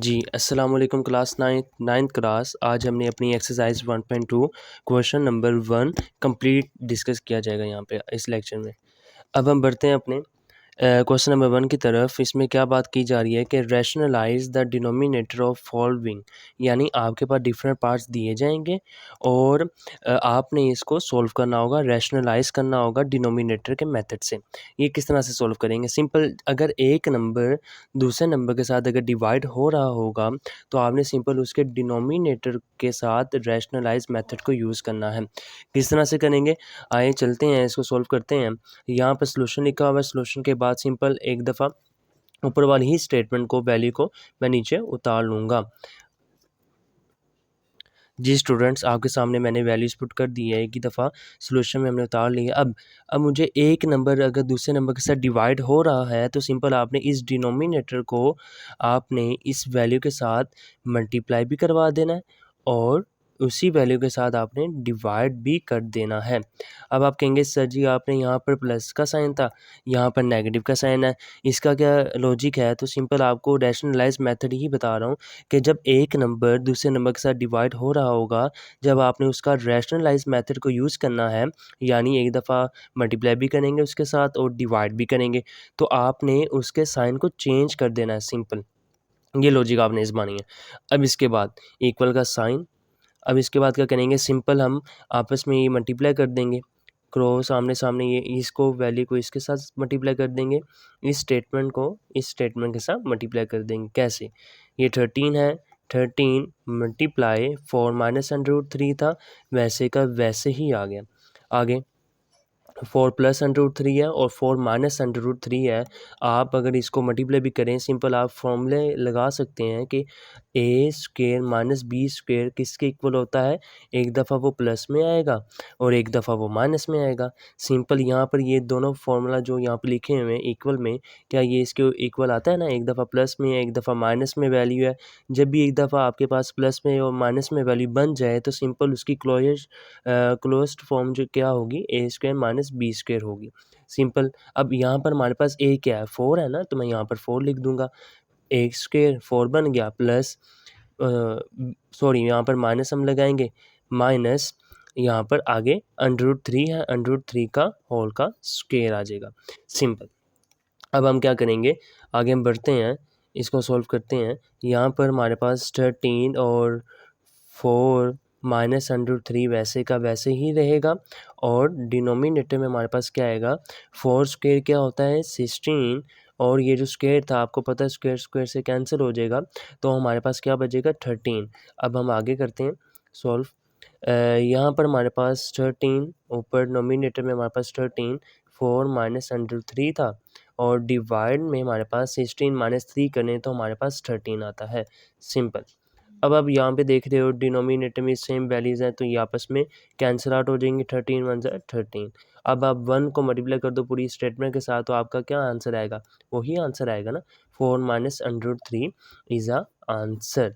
जी, अस्सलाम वालेकुम class ninth class. आज हमने अपनी exercise 1.2 question number 1 complete discuss किया जाएगा यहाँ पे इस लेक्चर में। अब हम बढ़ते हैं अपने क्वेश्चन नंबर 1 की तरफ। इसमें क्या बात की जा रही है कि rationalise the denominator of following, यानी आपके पास डिफरेंट पार्ट्स दिए जाएंगे और आपने इसको सोल्व करना होगा, रैशनलाइज करना होगा डिनोमिनेटर के मेथड से। ये किस तरह से सोल्व करेंगे? सिंपल, अगर एक नंबर दूसरे नंबर के साथ अगर डिवाइड हो रहा होगा तो आपने सिंपल उसके डिनोमिनेटर के साथ रैशनलाइज मेथड को यूज़ करना है। किस तरह से करेंगे, आइए चलते हैं, इसको सोल्व करते हैं। यहाँ पर सॉल्यूशन लिखा हुआ है, सॉल्यूशन के बाद सिंपल एक दफ़ा ऊपर वाली ही स्टेटमेंट को, वैल्यू को मैं नीचे उतार लूँगा। जी स्टूडेंट्स, आपके सामने मैंने वैल्यूज़ पुट कर दी है, एक ही दफ़ा सॉल्यूशन में हमने उतार लिया। अब मुझे एक नंबर अगर दूसरे नंबर के साथ डिवाइड हो रहा है तो सिंपल आपने इस डिनोमिनेटर को आपने इस वैल्यू के साथ मल्टीप्लाई भी करवा देना है और उसी वैल्यू के साथ आपने डिवाइड भी कर देना है। अब आप कहेंगे सर जी आपने यहाँ पर प्लस का साइन था, यहाँ पर नेगेटिव का साइन है, इसका क्या लॉजिक है? तो सिंपल आपको रैशनलाइज मेथड ही बता रहा हूँ कि जब एक नंबर दूसरे नंबर के साथ डिवाइड हो रहा होगा, जब आपने उसका रैशनलाइज मेथड को यूज़ करना है, यानी एक दफ़ा मल्टीप्लाई भी करेंगे उसके साथ और डिवाइड भी करेंगे, तो आपने उसके साइन को चेंज कर देना है। सिंपल ये लॉजिक आपने इस्तेमाल है। अब इसके बाद इक्वल का साइन, अब इसके बाद क्या करेंगे, सिंपल हम आपस में ये मल्टीप्लाई कर देंगे, क्रॉस आमने सामने, ये इसको वैल्यू को इसके साथ मल्टीप्लाई कर देंगे, इस स्टेटमेंट को इस स्टेटमेंट के साथ मल्टीप्लाई कर देंगे। कैसे? ये 13 है, 13 मल्टीप्लाई 4 माइनस √3 था, वैसे का वैसे ही आ गया। आगे 4 प्लस √3 है और 4 माइनस √3 है। आप अगर इसको मल्टीप्लाई भी करें, सिंपल आप फॉर्मूले लगा सकते हैं कि ए स्क्वेयर माइनस बी स्क्वेयर किसके इक्वल होता है? एक दफ़ा वो प्लस में आएगा और एक दफ़ा वो माइनस में आएगा। सिंपल यहाँ पर ये दोनों फार्मूला जो यहाँ पर लिखे हुए हैं इक्वल में, क्या ये इसके इक्वल आता है ना? एक दफ़ा प्लस में है, एक दफ़ा माइनस में वैल्यू है। जब भी एक दफ़ा आपके पास प्लस में और माइनस में वैल्यू बन जाए तो सिंपल उसकी क्लोज्ड फॉर्म जो क्या होगी, ए स्क्वायर माइनस बी स्क्वायर होगी। सिंपल। अब यहाँ पर हमारे पास ए क्या है? 4 है ना, तो मैं यहाँ पर 4 लिख दूंगा। ए स्क्वायर 4 बन गया, प्लस सॉरी यहाँ पर माइनस हम लगाएंगे, माइनस यहाँ पर आगे √3 है, √3 का होल का स्क्वायर आ जाएगा। सिंपल। अब हम क्या करेंगे, आगे हम बढ़ते हैं, इसको सॉल्व करते हैं। यहाँ पर हमारे पास 13 और 4 माइनस √3 वैसे का वैसे ही रहेगा और डिनोमिनेटर में हमारे पास क्या आएगा? 4 स्क्वायर क्या होता है? 16, और ये जो स्क्वायर था आपको पता है स्क्वायर स्क्वायर से कैंसिल हो जाएगा, तो हमारे पास क्या बचेगा? 13। अब हम आगे करते हैं सॉल्व। यहाँ पर हमारे पास 13, ऊपर नोमिनेटर में हमारे पास 13, 4 माइनस √3 था और डिवाइड में हमारे पास 16 माइनस 3 करें तो हमारे पास 13 आता है। सिंपल। अब आप यहाँ पे देख रहे हो डिनोमिनेटर में सेम वैल्यूज़ हैं तो ये आपस में कैंसिल आउट हो जाएंगे, 13 1 ज़ा 13। अब आप 1 को मल्टीप्लाई कर दो पूरी स्टेटमेंट के साथ तो आपका क्या आंसर आएगा? वही आंसर आएगा ना, 4 minus √3 is a answer.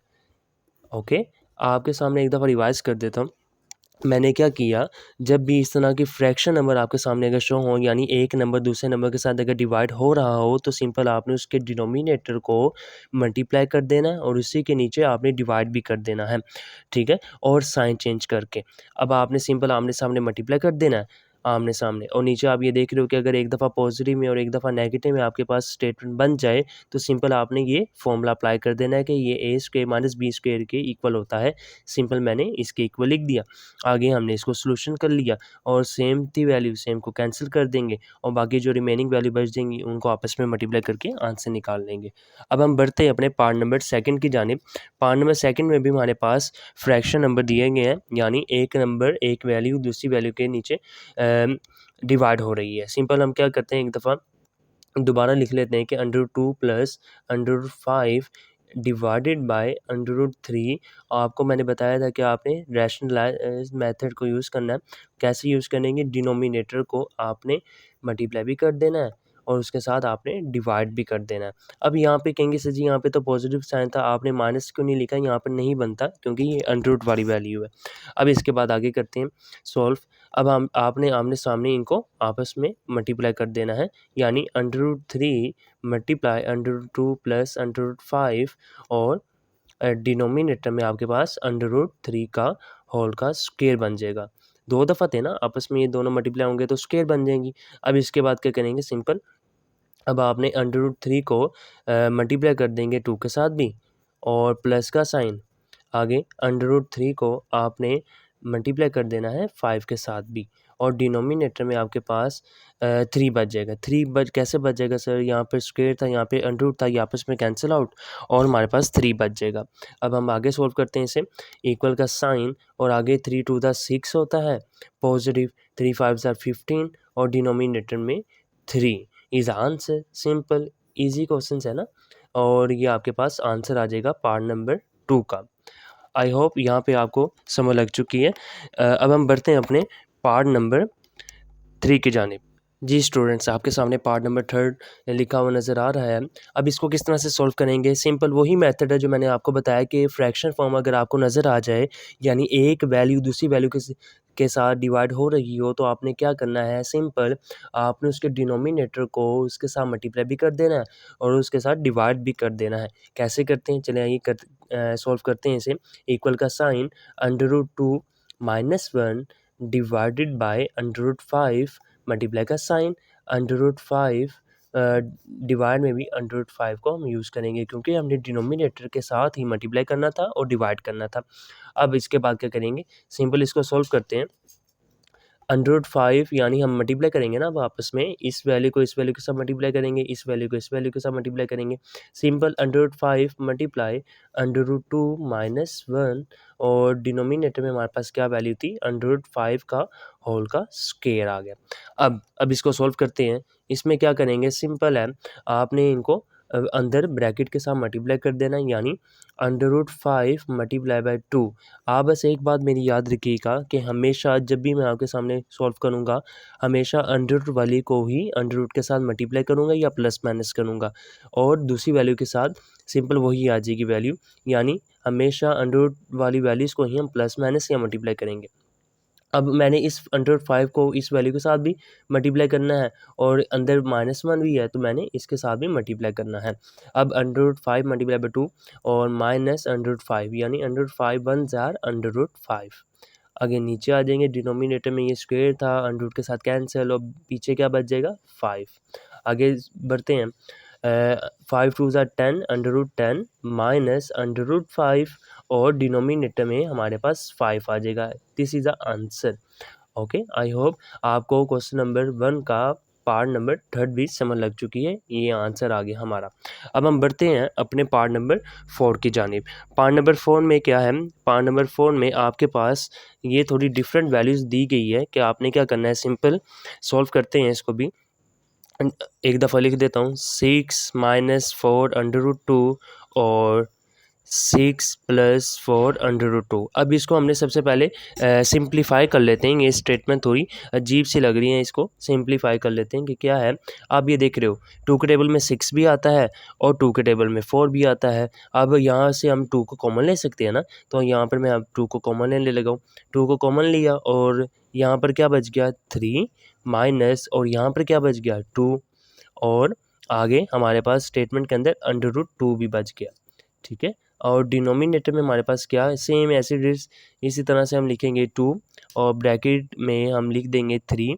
Okay, आपके सामने एक दफ़ा रिवाइज कर देता हूँ। मैंने क्या किया, जब भी इस तरह की फ्रैक्शन नंबर आपके सामने अगर शो हो, यानी एक नंबर दूसरे नंबर के साथ अगर डिवाइड हो रहा हो, तो सिंपल आपने उसके डिनोमिनेटर को मल्टीप्लाई कर देना है और उसी के नीचे आपने डिवाइड भी कर देना है, ठीक है, और साइन चेंज करके। अब आपने सिंपल आमने सामने मल्टीप्लाई कर देना है, आमने सामने, और नीचे आप ये देख रहे हो कि अगर एक दफ़ा पॉजिटिव में और एक दफ़ा नेगेटिव में आपके पास स्टेटमेंट बन जाए तो सिंपल आपने ये फॉर्मूला अप्लाई कर देना है कि ये ए स्क्वायर माइनस बी स्क्वायर के इक्वल होता है। सिंपल मैंने इसके इक्वल लिख दिया। आगे हमने इसको सॉल्यूशन कर लिया और सेम थी वैल्यू, सेम को कैंसिल कर देंगे और बाकी जो रिमेनिंग वैल्यू बच देंगी उनको आपस में मल्टीप्लाई करके आंसर निकाल लेंगे। अब हम बढ़ते हैं अपने पार्ट नंबर सेकंड की जानिब। पार्ट नंबर सेकंड में भी हमारे पास फ्रैक्शन नंबर दिए गए हैं, यानी एक नंबर एक वैल्यू दूसरी वैल्यू के नीचे डिवाइड हो रही है। सिंपल हम क्या करते हैं, एक दफ़ा दोबारा लिख लेते हैं कि √2 प्लस √5 डिवाइडेड बाय √3। आपको मैंने बताया था कि आपने रैशनलाइज मेथड को यूज़ करना है। कैसे यूज़ करेंगे? डिनोमिनेटर को आपने मल्टीप्लाई भी कर देना है और उसके साथ आपने डिवाइड भी कर देना है। अब यहाँ पे कहेंगे सर जी यहाँ पे तो पॉजिटिव साइन था, आपने माइनस क्यों नहीं लिखा? यहाँ पर नहीं बनता क्योंकि ये √, वाली वैल्यू है। अब इसके बाद आगे करते हैं सॉल्व। अब हम आपने आमने सामने इनको आपस में मल्टीप्लाई कर देना है, यानी √3 मल्टीप्लाई √2 प्लस √5 और डिनोमिनेटर में आपके पास √3 का होल का स्क्वायर बन जाएगा। 2 दफ़ा थे ना आपस में, ये दोनों मल्टीप्लाई होंगे तो स्क्वायर बन जाएंगी। अब इसके बाद क्या करेंगे, सिंपल, अब आपने √3 को मल्टीप्लाई कर देंगे 2 के साथ भी और प्लस का साइन, आगे √3 को आपने मल्टीप्लाई कर देना है 5 के साथ भी, और डिनोमिनेटर में आपके पास 3 बच जाएगा। 3 कैसे बच जाएगा सर, यहाँ पर स्क्वायर था, यहाँ पे अंडर था, ये आपस में कैंसिल आउट और हमारे पास 3 बच जाएगा। अब हम आगे सोल्व करते हैं इसे, इक्वल का साइन और आगे 3 2 6 होता है, पॉजिटिव 3 5 15 और डिनोमिनेटर में 3 is answer. Simple easy question है ना, और ये आपके पास आंसर आ जाएगा पार्ट नंबर 2 का। आई होप यहाँ पे आपको समझ लग चुकी है। अब हम बढ़ते हैं अपने पार्ट नंबर 3 की जानिब। जी स्टूडेंट्स, आपके सामने पार्ट नंबर 3 लिखा हुआ नज़र आ रहा है। अब इसको किस तरह से सॉल्व करेंगे, सिंपल वही मेथड है जो मैंने आपको बताया कि फ्रैक्शन फॉर्म अगर आपको नज़र आ जाए, यानी एक वैल्यू दूसरी वैल्यू के साथ डिवाइड हो रही हो, तो आपने क्या करना है, सिंपल आपने उसके डिनोमिनेटर को उसके साथ मल्टीप्लाई भी कर देना है और उसके साथ डिवाइड भी कर देना है। कैसे करते हैं, चले आइए सॉल्व करते हैं इसे। इक्वल का साइन √2 - 1 डिवाइडेड बाय √5 मल्टीप्लाई का साइन √5 डिवाइड में भी √5 को हम यूज़ करेंगे क्योंकि हमने डिनोमिनेटर के साथ ही मल्टीप्लाई करना था और डिवाइड करना था। अब इसके बाद क्या करेंगे, सिंपल इसको सॉल्व करते हैं। √5 यानी हम मल्टीप्लाई करेंगे ना अब आपस में, इस वैल्यू को इस वैल्यू के साथ मल्टीप्लाई करेंगे, इस वैल्यू को इस वैल्यू के साथ मल्टीप्लाई करेंगे। सिंपल √5 मल्टीप्लाई √2 - 1 और डिनोमिनेटर में हमारे पास क्या वैल्यू थी, √5 का होल का स्क्वायर आ गया। अब इसको सॉल्व करते हैं। इसमें क्या करेंगे, सिंपल है, आपने इनको अंदर ब्रैकेट के साथ मल्टीप्लाई कर देना, यानी √5 मल्टीप्लाई बाय 2। आप बस एक बात मेरी याद रखिएगा कि हमेशा जब भी मैं आपके सामने सॉल्व करूँगा, हमेशा अंडर रूट वाली को ही अंडर रूट के साथ मल्टीप्लाई करूँगा या प्लस माइनस करूँगा, और दूसरी वैल्यू के साथ सिंपल वही आ जाएगी वैल्यू, यानी हमेशा अंडर रूट वाली वैल्यूज़ को ही हम प्लस माइनस या मल्टीप्लाई करेंगे। अब मैंने इस √5 को इस वैल्यू के साथ भी मल्टीप्लाई करना है और अंदर -1 भी है, तो मैंने इसके साथ भी मल्टीप्लाई करना है। अब √5 मल्टीप्लाई बाय 2 और माइनस √5 यानी √5 1 जार √5। आगे नीचे आ जाएंगे, डिनोमिनेटर में ये स्क्वायर था, अंडर के साथ कैंसिल और पीछे क्या बच जाएगा 5। आगे बढ़ते हैं, 5 2 ज़ा 10 √10 माइनस √5 और डिनोमिनेटर में हमारे पास 5 आ जाएगा। This is the answer. Okay, I hope आपको क्वेश्चन नंबर 1 का पार्ट नंबर 3 भी समझ लग चुकी है। ये आंसर आ गया हमारा। अब हम बढ़ते हैं अपने पार्ट नंबर 4 की जानिब। पार्ट नंबर 4 में क्या है, पार्ट नंबर 4 में आपके पास ये थोड़ी डिफरेंट वैल्यूज़ दी गई है कि आपने क्या करना है, सिंपल सॉल्व करते हैं इसको भी। एक दफ़ा लिख देता हूँ, 6 - 4 √2 और 6 + 4 √2। अब इसको हमने सबसे पहले सिंप्लीफाई कर लेते हैं। ये स्टेटमेंट थोड़ी अजीब सी लग रही है, इसको सिंप्लीफाई कर लेते हैं कि क्या है। आप ये देख रहे हो 2 के टेबल में 6 भी आता है और 2 के टेबल में 4 भी आता है। अब यहाँ से हम 2 को कॉमन ले सकते हैं ना, तो यहाँ पर मैं अब 2 को कॉमन लेने लगा हूँ। 2 को कॉमन लिया और यहाँ पर क्या बच गया 3 माइनस, और यहाँ पर क्या बच गया 2, और आगे हमारे पास स्टेटमेंट के अंदर √2 भी बच गया। ठीक है, और डिनोमिनेटर में हमारे पास क्या है, सेम ऐसे इसी तरह से हम लिखेंगे 2 और ब्रैकेट में हम लिख देंगे 3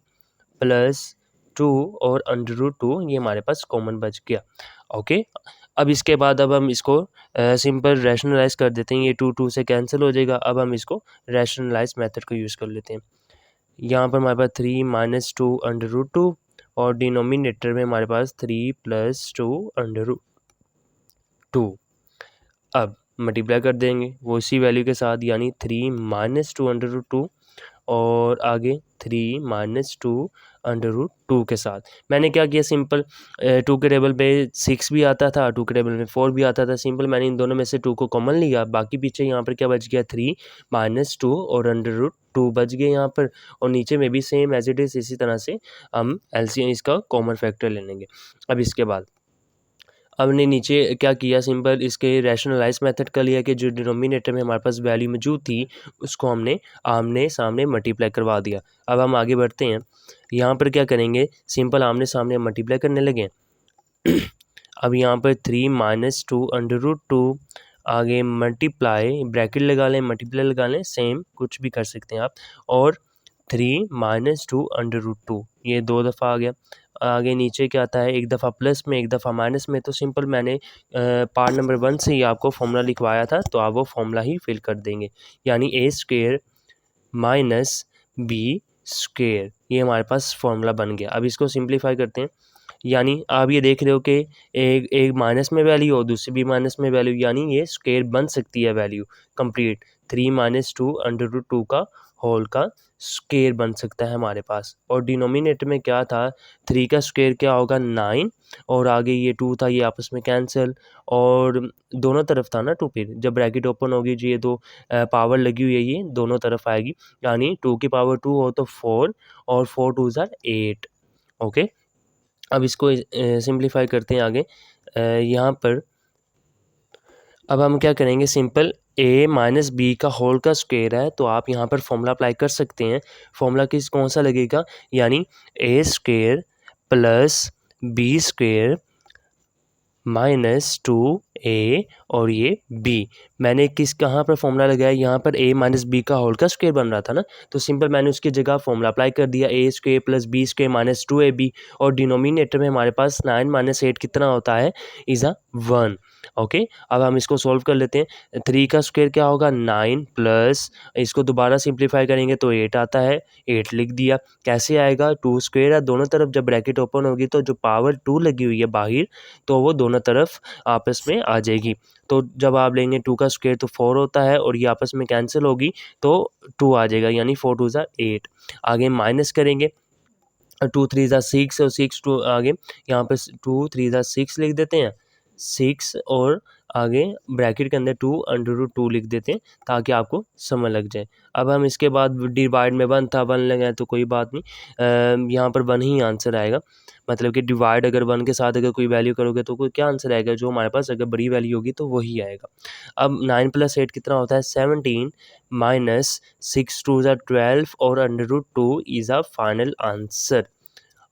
+ 2 और √2, ये हमारे पास कॉमन बच गया। ओके, अब इसके बाद अब हम इसको सिंपल रैशनलाइज कर देते हैं। ये 2 से कैंसिल हो जाएगा। अब हम इसको रैशनलाइज मेथड को यूज़ कर लेते हैं। यहाँ पर हमारे पास 3 - 2 √2 और डिनोमिनेटर में हमारे पास 3 + 2 √2। अब मल्टीप्लाई कर देंगे वो इसी वैल्यू के साथ, यानी 3 - 2 √2 और आगे 3 - 2 √2 के साथ। मैंने क्या किया, सिंपल 2 के टेबल पे 6 भी आता था, 2 के टेबल में 4 भी आता था। सिंपल मैंने इन दोनों में से 2 को कॉमन लिया, बाकी पीछे यहाँ पर क्या बच गया 3 - 2 और √2 बच गए यहाँ पर, और नीचे में भी सेम एज इट इज़ इसी तरह से हम एलसीएम इसका कॉमन फैक्टर ले लेंगे। अब इसके बाद हमने नीचे क्या किया, सिंपल इसके रैशनलाइज मेथड का लिया कि जो डिनोमिनेटर में हमारे पास वैल्यू मौजूद थी उसको हमने आमने सामने मल्टीप्लाई करवा दिया। अब हम आगे बढ़ते हैं, यहाँ पर क्या करेंगे, सिंपल आमने सामने मल्टीप्लाई करने लगे। अब यहाँ पर 3 - 2 √2 आगे मल्टीप्लाई, ब्रैकेट लगा लें, मल्टीप्लाई लगा लें, सेम कुछ भी कर सकते हैं आप, और 3 - 2 √2, ये 2 दफ़ा आ गया। आगे नीचे क्या आता है, एक दफ़ा प्लस में एक दफ़ा माइनस में, तो सिंपल मैंने पार्ट नंबर 1 से ही आपको फॉर्मूला लिखवाया था, तो आप वो फॉर्मूला ही फिल कर देंगे, यानी a² माइनस बी स्क्वेयर, ये हमारे पास फॉर्मूला बन गया। अब इसको सिंप्लीफाई करते हैं, यानी आप ये देख रहे हो कि एक एक माइनस में वैल्यू और दूसरी भी माइनस में वैल्यू, यानी ये स्क्वेयर बन सकती है वैल्यू कंप्लीट। 3 - 2 √2 का होल का स्क्वेयर बन सकता है हमारे पास। और डिनोमिनेटर में क्या था, 3 का स्क्वेयर क्या होगा 9, और आगे ये 2 था, ये आपस में कैंसिल, और दोनों तरफ था ना 2, फिर जब ब्रैकेट ओपन होगी जी, ये तो पावर लगी हुई है, ये दोनों तरफ आएगी, यानी 2 की पावर 2 हो तो 4, और 4 2 ज़ार 8। ओके, अब इसको सिंप्लीफाई करते हैं आगे। यहाँ पर अब हम क्या करेंगे, सिंपल a माइनस बी का होल का स्क्वेयर है, तो आप यहाँ पर फॉर्मूला अप्लाई कर सकते हैं। फॉर्मूला कौन सा लगेगा, यानी a² प्लस b² -2a और ये b। मैंने कहाँ पर फॉर्मूला लगाया, यहाँ पर a माइनस बी का होल का स्क्वेयर बन रहा था ना, तो सिंपल मैंने उसकी जगह फॉर्मूला अप्लाई कर दिया, a² प्लस b² -2ab, और डिनोमिनेटर में हमारे पास 9 - 8 कितना होता है, इज़ 1। ओके, अब हम इसको सॉल्व कर लेते हैं। 3 का स्क्वेयर क्या होगा 9, प्लस इसको दोबारा सिंप्लीफाई करेंगे तो 8 आता है, 8 लिख दिया। कैसे आएगा, 2 स्क्वेयर है, दोनों तरफ जब ब्रैकेट ओपन होगी तो जो पावर 2 लगी हुई है बाहर, तो वो दोनों तरफ आपस में आ जाएगी। तो जब आप लेंगे 2 का स्क्वायर तो 4 होता है, और ये आपस में कैंसिल होगी तो 2 आ जाएगा, यानी 4 2 ज़ार 8। आगे माइनस करेंगे, 2 3 ज़ार 6 और 6 2 आगे, यहाँ पर 2 3 ज़ार 6 लिख देते हैं, 6 और आगे ब्रैकेट के अंदर 2 √2 लिख देते हैं, ताकि आपको समझ लग जाए। अब हम इसके बाद डिवाइड में 1 था, 1 लगाए तो कोई बात नहीं, यहाँ पर 1 ही आंसर आएगा, मतलब कि डिवाइड अगर 1 के साथ अगर कोई वैल्यू करोगे तो कोई क्या आंसर आएगा, जो हमारे पास अगर बड़ी वैल्यू होगी तो वही आएगा। अब 9 + 8 कितना होता है 17, -6 2 ज़ार 12 और √2 is a final answer.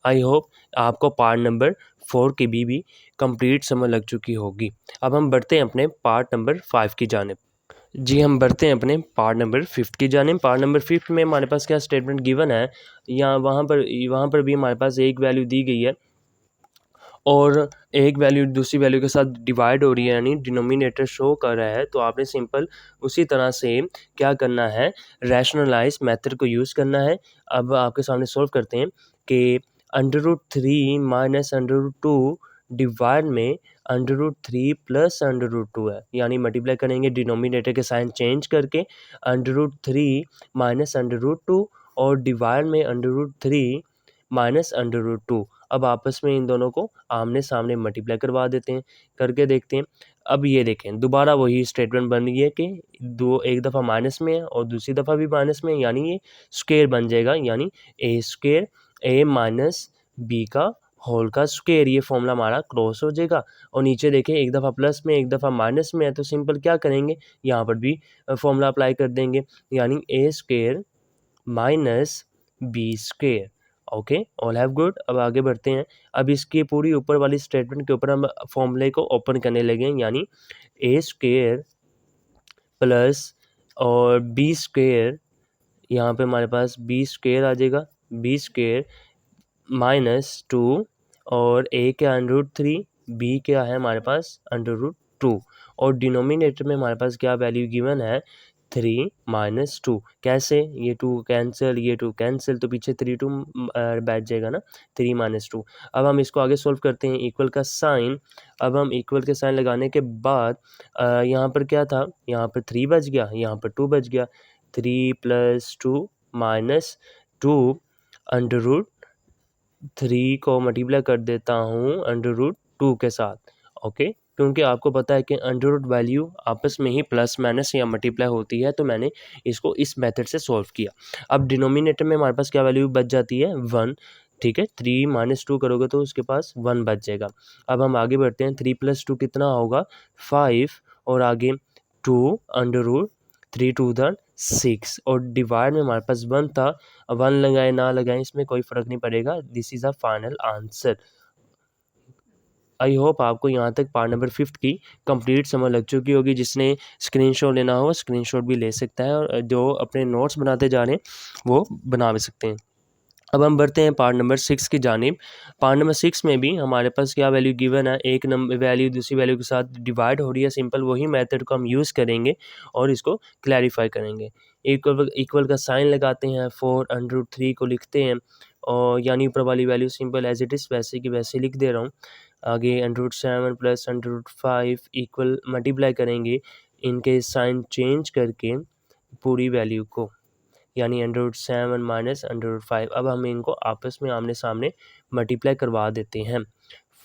I hope आपको पार्ट नंबर 4 की भी कंप्लीट समझ लग चुकी होगी। अब हम बढ़ते हैं अपने पार्ट नंबर 5 की जानिब। जी, हम बढ़ते हैं अपने पार्ट नंबर 5 की जानिब। पार्ट नंबर 5 में हमारे पास क्या स्टेटमेंट गिवन है, या वहाँ पर भी हमारे पास एक वैल्यू दी गई है, और एक वैल्यू दूसरी वैल्यू के साथ डिवाइड हो रही है, यानी डिनोमिनेटर शो कर रहा है, तो आपने सिंपल उसी तरह से क्या करना है, रैशनलाइज मेथड को यूज़ करना है। अब आपके सामने सॉल्व करते हैं कि √3 - √2 डिवाइड में √3 प्लस √2 है, यानी मल्टीप्लाई करेंगे डिनोमिनेटर के साइन चेंज करके, √3 -√2 और डिवाइड में √3 -√2। अब आपस में इन दोनों को आमने सामने मल्टीप्लाई करवा देते हैं, करके देखते हैं। अब ये देखें, दोबारा वही स्टेटमेंट बन गई है कि एक दफ़ा माइनस में है और दूसरी दफ़ा भी माइनस में है, यानी ये स्क्वेयर बन जाएगा, यानी a² a माइनस बी का होल का स्क्वेयर, ये फॉर्मूला हमारा क्रॉस हो जाएगा। और नीचे देखें, एक दफ़ा प्लस में एक दफ़ा माइनस में है, तो सिंपल क्या करेंगे, यहाँ पर भी फॉर्मूला अप्लाई कर देंगे, यानी a² minus b²। Okay, all have good. अब आगे बढ़ते हैं। अब इसकी पूरी ऊपर वाली स्टेटमेंट के ऊपर हम फॉर्मूले को ओपन करने लगे, यानी a² प्लस और b², यहाँ पे हमारे पास b² आ जाएगा, b² -2 और a क्या √3, b क्या है हमारे पास √2, और डिनोमिनेटर में हमारे पास क्या वैल्यू गिवन है 3 - 2। कैसे, ये 2 कैंसिल, ये 2 कैंसिल, तो पीछे 3 2 बैठ जाएगा ना, 3 - 2। अब हम इसको आगे सोल्व करते हैं, इक्वल का साइन। अब हम इक्वल के साइन लगाने के बाद यहाँ पर क्या था, यहाँ पर 3 बच गया, यहाँ पर 2 बच गया, 3 + 2 -2 √3 को मल्टीप्लाई कर देता हूँ √2 के साथ। ओके, क्योंकि आपको पता है कि अंडर वैल्यू आपस में ही प्लस माइनस या मल्टीप्लाई होती है, तो मैंने इसको इस मेथड से सॉल्व किया। अब डिनोमिनेटर में हमारे पास क्या वैल्यू बच जाती है 1, ठीक है, 3 - 2 करोगे तो उसके पास 1 बच जाएगा। अब हम आगे बढ़ते हैं, 3 + 2 कितना होगा 5, और आगे 2 √3 2 ज़ार 6, और डिवाइड में हमारे पास 1 था, 1 लगाए ना लगाएं इसमें कोई फ़र्क नहीं पड़ेगा, this is a final answer. I hope आपको यहाँ तक पार्ट नंबर 5 की कंप्लीट समझ लग चुकी होगी। जिसने स्क्रीनशॉट लेना हो स्क्रीनशॉट भी ले सकता है, और जो अपने नोट्स बनाते जा रहे हैं वो बना भी सकते हैं। अब हम बढ़ते हैं पार्ट नंबर 6 की जानिब। पार्ट नंबर 6 में भी हमारे पास क्या वैल्यू गिवन है, एक नंबर वैल्यू दूसरी वैल्यू के साथ डिवाइड हो रही है। सिंपल वही मेथड को हम यूज़ करेंगे और इसको क्लैरिफाई करेंगे। इक्वल इक्वल का साइन लगाते हैं, 4√3 को लिखते हैं, और यानी ऊपर वाली value simple as it is वैसे की वैसे लिख दे रहा हूँ। आगे √7 प्लस √5 इक्वल मल्टीप्लाई करेंगे इनके साइन चेंज करके पूरी वैल्यू को, यानी √7 माइनस √5। अब हम इनको आपस में आमने सामने मल्टीप्लाई करवा देते हैं।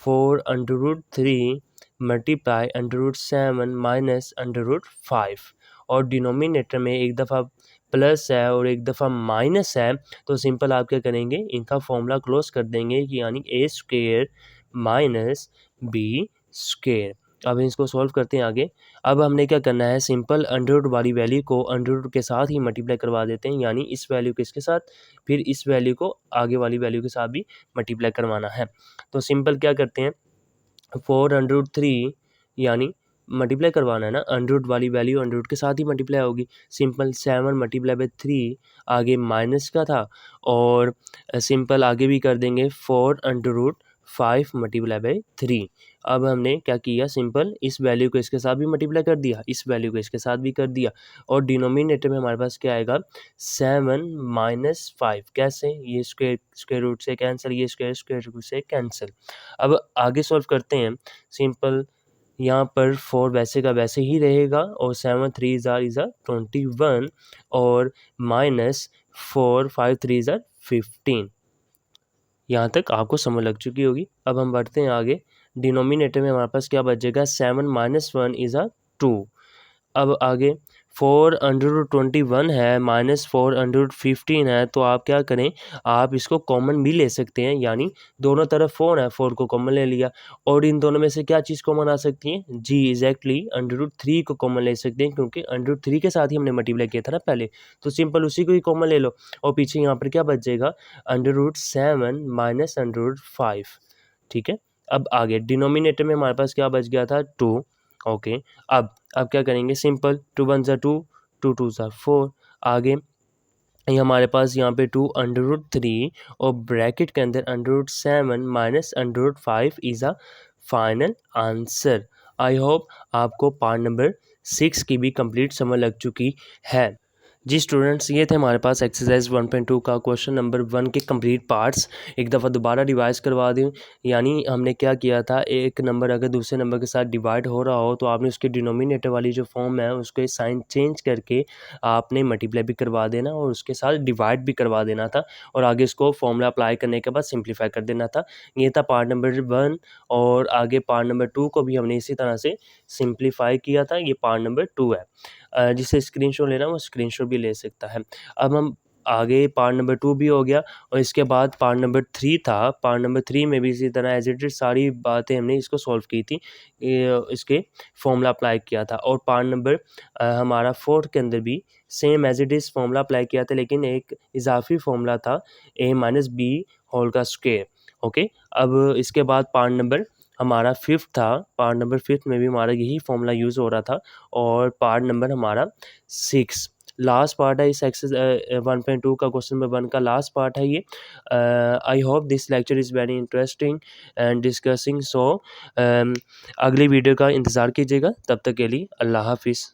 4√3 मल्टीप्लाई √7 माइनस √5, और डिनोमिनेटर में एक दफ़ा प्लस है और एक दफ़ा माइनस है, तो सिंपल आप क्या करेंगे, इनका फॉर्मूला क्लोज कर देंगे कि यानी a² माइनस b²। अब इसको सॉल्व करते हैं आगे। अब हमने क्या करना है, सिंपल अंडर वाली वैल्यू को अंडर के साथ ही मल्टीप्लाई करवा देते हैं, यानी इस वैल्यू को इसके साथ, फिर इस वैल्यू को आगे वाली वैल्यू के साथ भी मल्टीप्लाई करवाना है। तो सिंपल क्या करते हैं, 4√3 यानी मल्टीप्लाई करवाना है ना, अंडर वाली वैल्यू अंडर के साथ ही मल्टीप्लाई होगी। सिंपल 7 मल्टीप्लाई बाई 3, आगे माइनस का था, और सिंपल आगे भी कर देंगे 4√5 मल्टीप्लाई बाई 3। अब हमने क्या किया, सिंपल इस वैल्यू को इसके साथ भी मल्टीप्लाई कर दिया, इस वैल्यू को इसके साथ भी कर दिया, और डिनोमिनेटर में हमारे पास क्या आएगा, 7 माइनस 5। कैसे, ये स्क्वायर रूट से कैंसिल, ये स्क्वायर रूट से कैंसिल। अब आगे सॉल्व करते हैं। सिंपल यहाँ पर 4 वैसे का वैसे ही रहेगा, और 7 3 ज़ा 21, और माइनस 4 5 3 ज़ा 15। यहाँ तक आपको समझ लग चुकी होगी। अब हम बढ़ते हैं आगे। डिनोमिनेटर में हमारे पास क्या बचेगा, 7 माइनस 1 इज़ 2। अब आगे 4√21 है माइनस 4√15 है, तो आप क्या करें, आप इसको कॉमन भी ले सकते हैं, यानी दोनों तरफ 4 है, 4 को कॉमन ले लिया, और इन दोनों में से क्या चीज़ कॉमन आ सकती है, जी एग्जैक्टली √3 को कॉमन ले सकते हैं, क्योंकि √3 के साथ ही हमने मल्टीप्लाई किया था ना पहले, तो सिंपल उसी को ही कॉमन ले लो, और पीछे यहाँ पर क्या बच जाएगा, √7 माइनस √5। ठीक है। अब आगे डिनोमिनेटर में हमारे पास क्या बच गया था, 2। ओके। अब क्या करेंगे, सिंपल 2 1 ज़ा 2, 2 2 ज़ा 4। आगे ये हमारे पास यहाँ पे 2√3 और ब्रैकेट के अंदर √7 minus √5 is a final answer. I hope आपको पार्ट नंबर 6 की भी कंप्लीट समझ लग चुकी है। जी स्टूडेंट्स, ये थे हमारे पास एक्सरसाइज 1.2 का क्वेश्चन नंबर 1 के कंप्लीट पार्ट्स। एक दफ़ा दोबारा रिवाइज करवा दूँ, यानी हमने क्या किया था, एक नंबर अगर दूसरे नंबर के साथ डिवाइड हो रहा हो तो आपने उसके डिनोमिनेटर वाली जो फॉर्म है उसके साइन चेंज करके आपने मल्टीप्लाई भी करवा देना और उसके साथ डिवाइड भी करवा देना था, और आगे इसको फॉर्मूला अप्लाई करने के बाद सिंप्लीफाई कर देना था। ये था पार्ट नंबर 1, और आगे पार्ट नंबर 2 को भी हमने इसी तरह से सिंप्लीफाई किया था। ये पार्ट नंबर 2 है। जिसे स्क्रीनशॉट लेना वो स्क्रीनशॉट भी ले सकता है। अब हम आगे पार्ट नंबर 2 भी हो गया, और इसके बाद पार्ट नंबर 3 था। पार्ट नंबर 3 में भी इसी तरह एज इट इज़ सारी बातें हमने इसको सॉल्व की थी, इसके फॉर्मूला अप्लाई किया था, और पार्ट नंबर हमारा 4 के अंदर भी same as it is formula apply किया था, लेकिन एक इजाफी फॉर्मूला था a माइनस बी होल का स्क्वायर। ओके। अब इसके बाद पार्ट नंबर हमारा 5th था। पार्ट नंबर 5th में भी हमारा यही फॉर्मूला यूज़ हो रहा था, और पार्ट नंबर हमारा 6 लास्ट पार्ट है इस एक्सरसाइज 1.2 का क्वेश्चन नंबर 1 का लास्ट पार्ट है ये। I hope this lecture is very interesting and discussing, so अगली वीडियो का इंतज़ार कीजिएगा। तब तक के लिए अल्लाह हाफिज़।